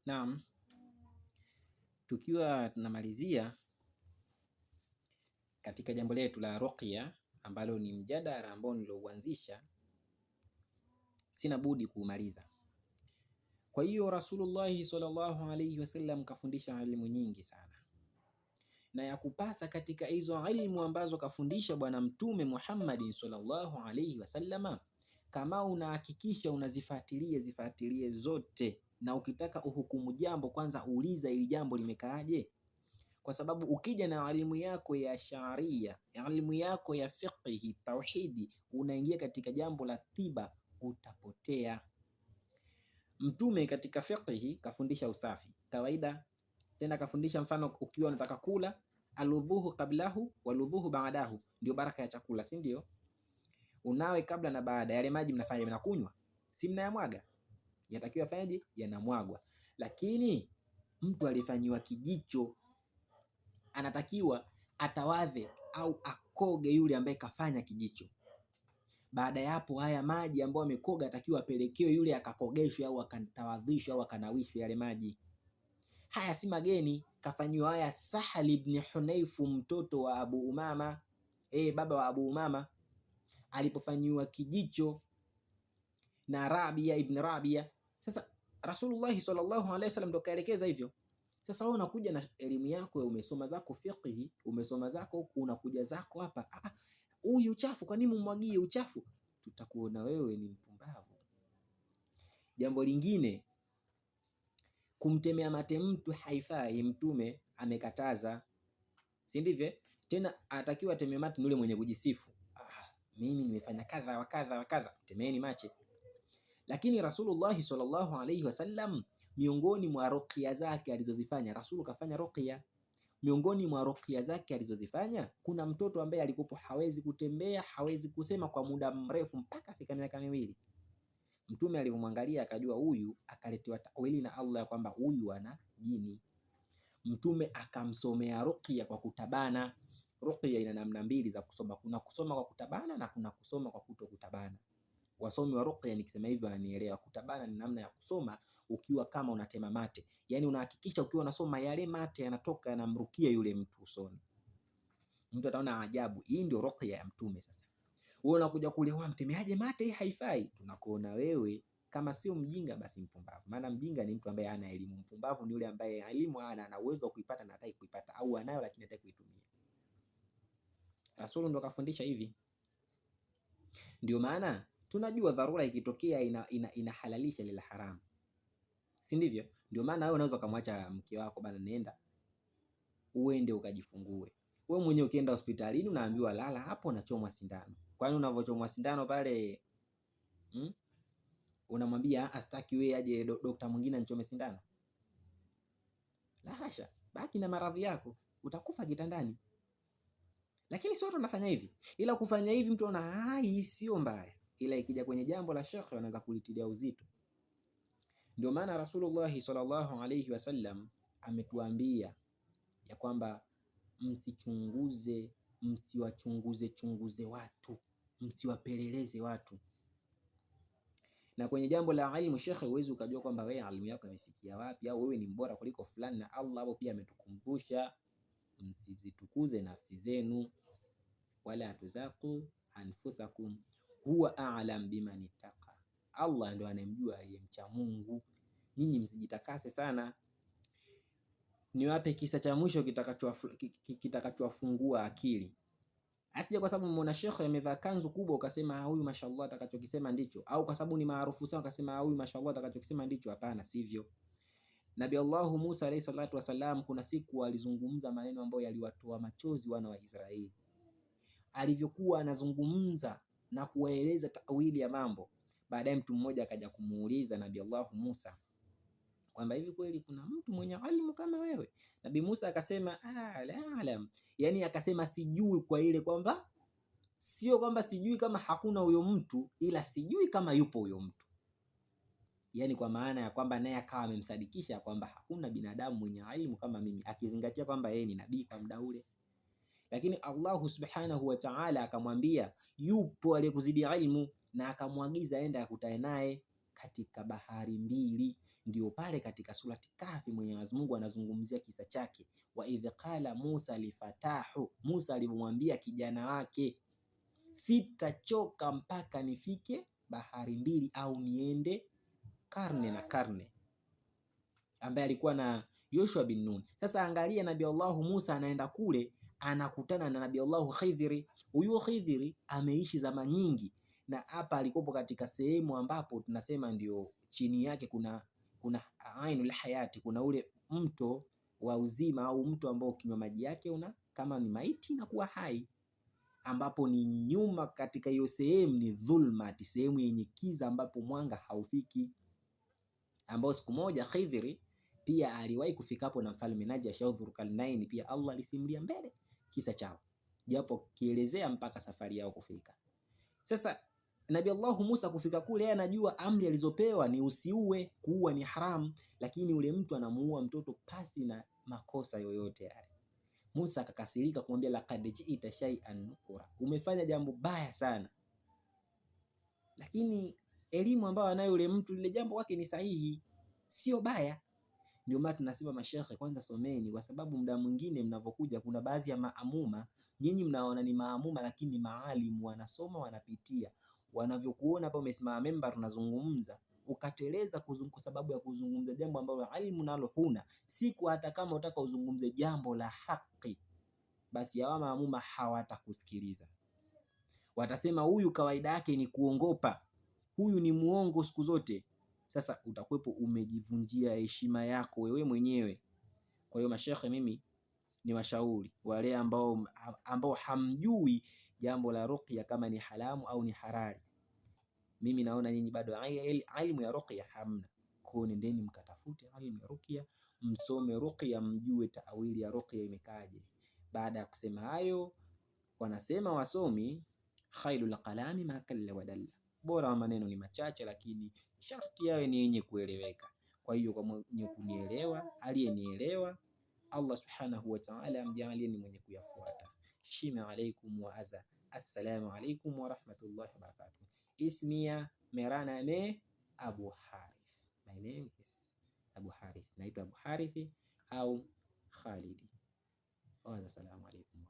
Naam, tukiwa tunamalizia katika jambo letu la ruqya ambalo ni mjadala ambao nilouanzisha, sina budi kuumaliza. Kwa hiyo Rasulullah sallallahu alayhi wasallam kafundisha elimu nyingi sana, na ya kupasa katika hizo elimu ambazo kafundisha Bwana Mtume Muhammad sallallahu alayhi wasallama, kama unahakikisha zifuatilie zote, na ukitaka uhukumu jambo kwanza uliza ili jambo limekaaje. Kwa sababu ukija na elimu yako ya sharia, elimu yako ya fiqhi, tauhidi, unaingia katika jambo la tiba, utapotea. Mtume katika fiqhi kafundisha usafi kawaida, tena kafundisha mfano ukiwa unataka kula, aludhuhu qablahu waludhuhu ba'dahu, ndio baraka ya chakula, si ndio? Unawe kabla na baada. Yale maji mnafanya mnakunywa, si mnayamwaga? Yatakiwa fanyaje? Yanamwagwa. Lakini mtu alifanyiwa kijicho, anatakiwa atawadhe au akoge yule ambaye kafanya kijicho. Baada ya hapo, haya maji ambayo amekoga atakiwa apelekewe yule akakogeshwe au akatawadhishwe au akanawishwe yale maji. Haya si mageni, kafanyiwa haya Sahal ibn Hunayf, mtoto wa Abu Umama, baba wa Abu Umama, alipofanyiwa kijicho na Rabia ibn Rabia. Sasa Rasulullah sallallahu alaihi wasallam ndo kaelekeza hivyo. Sasa wewe unakuja na elimu yako, umesoma zako fiqhi, umesoma zako huku, unakuja zako hapa, huyu uchafu kwa nini mumwagie uchafu? Tutakuona wewe ni mpumbavu. Jambo lingine, kumtemea mate mtu haifai. Mtume amekataza, si ndivyo? Tena atakiwa atemee mate yule mwenye kujisifu, mimi nimefanya kadha wa kadha wa kadha, temeeni mache. Lakini Rasulullah sallallahu alaihi wasallam, miongoni mwa ruqya zake alizozifanya, Rasul kafanya ruqya. Miongoni mwa ruqya zake alizozifanya, kuna mtoto ambaye alikuwa hawezi kutembea, hawezi kusema kwa muda mrefu mpaka afika miaka 2. Mtume alipomwangalia akajua huyu, akaletewa tawili na Allah kwamba huyu ana jini. Mtume akamsomea ruqya kwa kutabana. Ruqya ina namna mbili za kusoma, kuna kusoma kwa kutabana na kuna kusoma kwa kutokutabana. Wasomi wa ruqya nikisema hivyo wananielewa. Kutabana ni namna ya kusoma ukiwa kama unatema mate, yani unahakikisha ukiwa unasoma yale mate yanatoka yanamrukia yule mtu usoni, mtu ataona ajabu. Hii ndio ruqya ya Mtume. Sasa wewe unakuja kule, mtemeaje mate, hii haifai. Tunakuona wewe kama sio mjinga basi mpumbavu. Maana mjinga ni mtu ambaye hana elimu, mpumbavu ni yule ambaye elimu hana, ana uwezo wa kuipata na hataki kuipata, au anayo lakini hataki kuitumia. Rasul ndo kafundisha hivi. Ndio maana tunajua dharura ikitokea inahalalisha lile haramu, si ndivyo? Ndio maana wewe unaweza kumwacha mke wako, bana nenda uende ukajifungue. Wewe mwenyewe ukienda hospitalini unaambiwa lala hapo, unachomwa sindano. Kwani unavochomwa sindano pale unamwambia astaki wewe aje daktari mwingine anchome sindano? La hasha, baki na maradhi yako, utakufa kitandani. Lakini sio watu wanafanya hivi, ila kufanya hivi mtu ana hii sio mbaya, ila ikija kwenye jambo la shekhe wanaanza kulitilia uzito. Ndio maana Rasulullah sallallahu alayhi wasallam ametuambia ya kwamba msiwachunguze watu, msiwapeleleze watu. Na kwenye jambo la elimu, shekhe, huwezi ukajua kwamba wewe elimu yako imefikia wapi, au wewe ni mbora kuliko fulani. Na Allah hapo pia ametukumbusha msizitukuze nafsi zenu, wala tuzaku anfusakum huwa a'lam biman ittaqa. Allah ndo anemjua aliyemcha Mungu, nyinyi msijitakase sana. Niwape kisa cha mwisho kitakachowafungua akili. Asije kwa sababu mmeona shekhe amevaa kanzu kubwa ukasema huyu mashallah atakachokisema ndicho, au kwa sababu ni maarufu sana ukasema huyu mashallah atakachokisema ndicho. Hapana, sivyo. Nabii Allah Musa alayhi salatu wasalam, kuna siku alizungumza maneno ambayo yaliwatoa machozi wana wa Israeli. Alivyokuwa anazungumza na kuwaeleza tawili ya mambo, baadaye mtu mmoja akaja kumuuliza Nabii Allah Musa kwamba hivi kweli kuna mtu mwenye elimu kama wewe? Nabii Musa akasema la alam, yani akasema sijui, kwa ile kwamba sio kwamba sijui kama hakuna huyo mtu, ila sijui kama yupo huyo mtu. Yani kwa maana ya kwamba naye akawa amemsadikisha kwamba hakuna binadamu mwenye elimu kama mimi, akizingatia kwamba yeye ni nabii kwa muda ule. Lakini Allah subhanahu wa ta'ala akamwambia yupo aliyekuzidi elimu, na akamwagiza aende akutane naye. katika bahari mbili. Ndio pale katika surati Kahfi Mwenyezi Mungu anazungumzia kisa chake, wa idh qala Musa lifatahu, Musa alimwambia kijana wake, sitachoka mpaka nifike bahari mbili au niende karne na karne, ambaye alikuwa na Yoshua bin Nun. Sasa angalia, Nabii Allah Musa anaenda kule, anakutana na Nabii Allah Khidhiri. Huyu Khidhiri ameishi zama nyingi, na hapa alikopo katika sehemu ambapo tunasema ndio chini yake kuna ainul hayati, kuna ule mto wa uzima au mto ambao ukinywa maji yake una kama ni maiti na kuwa hai, ambapo ni nyuma katika hiyo sehemu ni dhulmati, sehemu yenye kiza ambapo mwanga haufiki, ambao siku moja Khidhiri pia aliwahi kufika hapo na mfalme Najashi au Dhulkarnaini. Pia Allah alisimulia mbele kisa chao, japo kielezea mpaka safari yao kufika. Sasa Nabii Allah Musa kufika kule, yeye anajua amri alizopewa ni usiue, kuua ni haramu, lakini ule mtu anamuua mtoto pasi na makosa yoyote yale. Musa akakasirika kumwambia, laqad ji'ta shay'an nukura, umefanya jambo baya sana. Lakini elimu ambayo anayo yule mtu, lile jambo kwake ni sahihi, sio baya. Ndio maana tunasema mashehe, kwanza someni, kwa sababu muda mwingine mnapokuja, kuna baadhi ya maamuma nyinyi mnaona ni maamuma, lakini maalimu wanasoma, wanapitia. Wanavyokuona hapa umesimama member unazungumza, ukateleza kwa sababu ya kuzungumza jambo ambalo alimu nalo huna, siku hata kama utaka uzungumze jambo la haki, basi hawa maamuma hawatakusikiliza. Watasema huyu kawaida yake ni kuongopa, huyu ni muongo siku zote. Sasa utakuwepo umejivunjia heshima yako wewe mwenyewe. Kwa hiyo mashehe, mimi ni washauri wale ambao hamjui jambo la ruqya kama ni haramu au ni halali. Mimi naona nyinyi bado elimu ya ruqya hamna, kwa nendeni mkatafute elimu ya ruqya, msome ruqya, mjue taawili ya ruqya imekaje. Baada ya kusema hayo, wanasema wasomi, khairul kalami ma qalla wa dalla, bora wa maneno ni machache lakini sharti yawe ni yenye kueleweka. Kwa hiyo kwa mwenye kunielewa, aliyenielewa, Allah subhanahu wa ta'ala amjalie ni mwenye kuyafuata. Shima alaikum wa aza. Assalamu alaikum wa rahmatullahi wa barakatuh. Ismiya merana me Abu Harith. My name is Abu Harith. Naitwa Abu Harith au Khalidi. Wa assalamu alaikum.